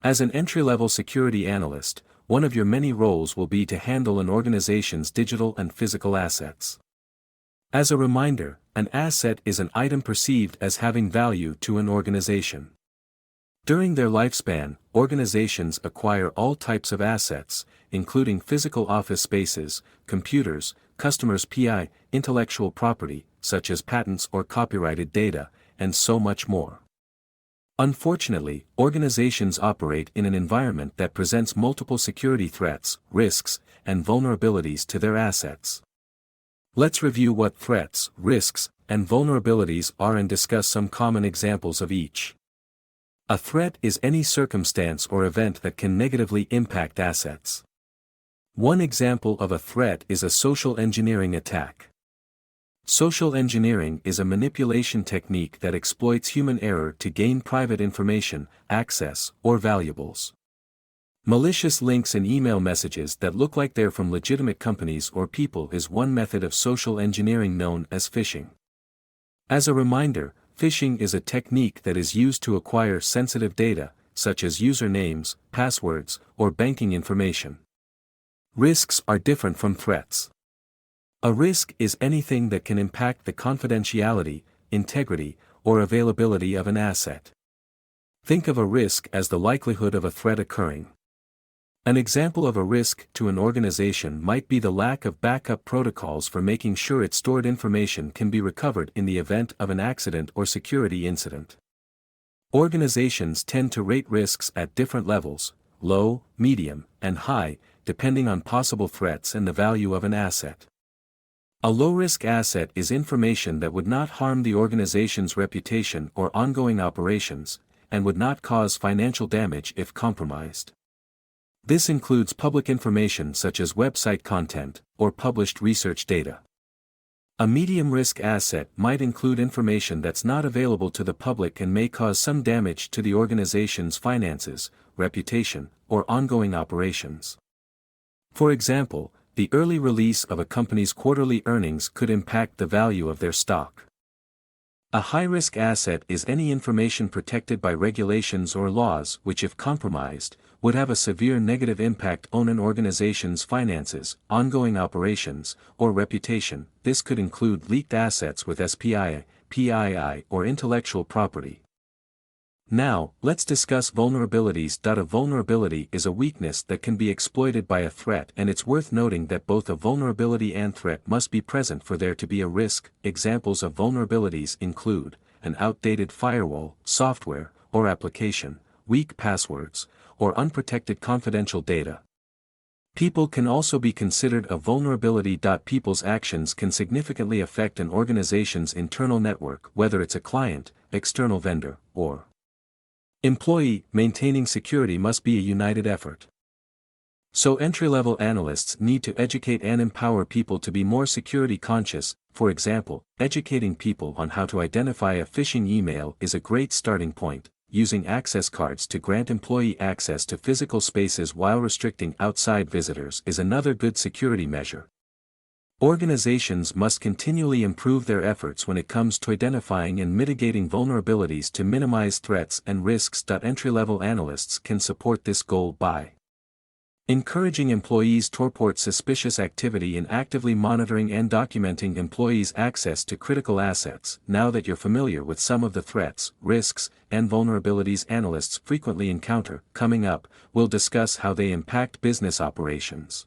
As an entry-level security analyst, one of your many roles will be to handle an organization's digital and physical assets. As a reminder, an asset is an item perceived as having value to an organization. During their lifespan, organizations acquire all types of assets, including physical office spaces, computers, customers' PI, intellectual property, such as patents or copyrighted data, and so much more. Unfortunately, organizations operate in an environment that presents multiple security threats, risks, and vulnerabilities to their assets. Let's review what threats, risks, and vulnerabilities are and discuss some common examples of each. A threat is any circumstance or event that can negatively impact assets. One example of a threat is a social engineering attack. Social engineering is a manipulation technique that exploits human error to gain private information, access, or valuables. Malicious links in email messages that look like they're from legitimate companies or people is one method of social engineering known as phishing. As a reminder, phishing is a technique that is used to acquire sensitive data, such as usernames, passwords, or banking information. Risks are different from threats. A risk is anything that can impact the confidentiality, integrity, or availability of an asset. Think of a risk as the likelihood of a threat occurring. An example of a risk to an organization might be the lack of backup protocols for making sure its stored information can be recovered in the event of an accident or security incident. Organizations tend to rate risks at different levels, low, medium, and high, depending on possible threats and the value of an asset. A low-risk asset is information that would not harm the organization's reputation or ongoing operations, and would not cause financial damage if compromised. This includes public information such as website content, or published research data. A medium-risk asset might include information that's not available to the public and may cause some damage to the organization's finances, reputation, or ongoing operations. For example, the early release of a company's quarterly earnings could impact the value of their stock. A high-risk asset is any information protected by regulations or laws which, if compromised, would have a severe negative impact on an organization's finances, ongoing operations, or reputation. This could include leaked assets with SPI, PII, or intellectual property. Now, let's discuss vulnerabilities. A vulnerability is a weakness that can be exploited by a threat, and it's worth noting that both a vulnerability and threat must be present for there to be a risk. Examples of vulnerabilities include an outdated firewall, software, or application, weak passwords, or unprotected confidential data. People can also be considered a vulnerability. People's actions can significantly affect an organization's internal network, whether it's a client, external vendor, or employee. Maintaining security must be a united effort. So entry-level analysts need to educate and empower people to be more security conscious. For example, educating people on how to identify a phishing email is a great starting point. Using access cards to grant employee access to physical spaces while restricting outside visitors is another good security measure. Organizations must continually improve their efforts when it comes to identifying and mitigating vulnerabilities to minimize threats and risks. Entry-level analysts can support this goal by encouraging employees to report suspicious activity and actively monitoring and documenting employees' access to critical assets. Now that you're familiar with some of the threats, risks, and vulnerabilities analysts frequently encounter, coming up, we'll discuss how they impact business operations.